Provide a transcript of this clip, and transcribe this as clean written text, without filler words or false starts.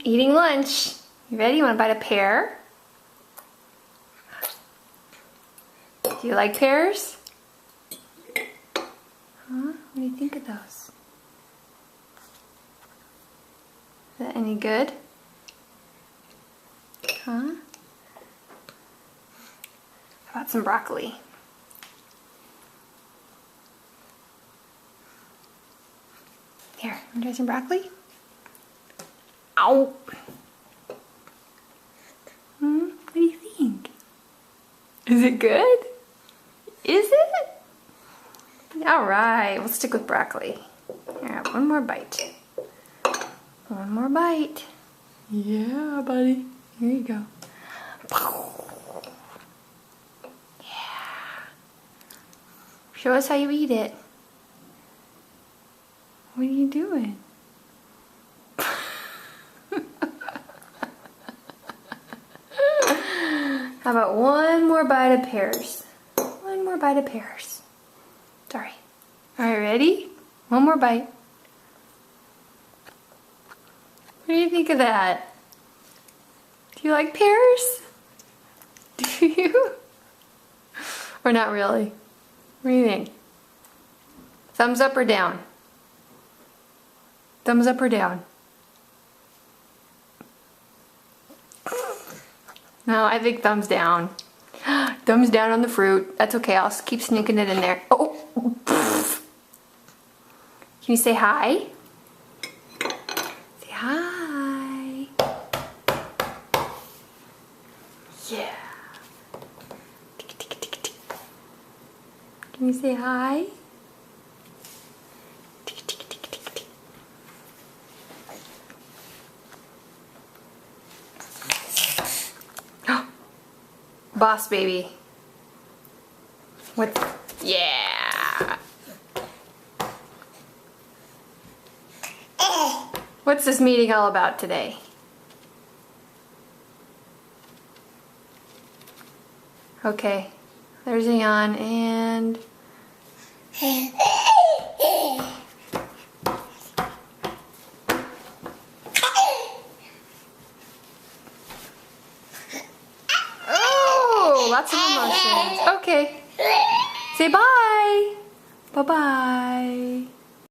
eating lunch. You ready? You want to bite a pear? Do you like pears? Huh? What do you think of those? Is that any good? Huh? How about some broccoli? Here, want to try some broccoli? Ow! What do you think? Is it good? Is it? Alright, we'll stick with broccoli. Here, one more bite. One more bite. Yeah, buddy. Here you go. Yeah. Show us how you eat it. What are you doing? How about one more bite of pears? One more bite of pears. Sorry. Alright, ready? One more bite. What do you think of that? Do you like pears? Do you? Or not really? What do you think? Thumbs up or down? Thumbs up or down? No, I think thumbs down. Thumbs down on the fruit. That's okay, I'll keep sneaking it in there. Oh! Can you say hi? Say hi. Yeah. Can you say hi? Boss baby. What? Yeah. What's this meeting all about today? Okay. There's Ayan and... Lots of emotions. Okay. Say bye. Bye-bye.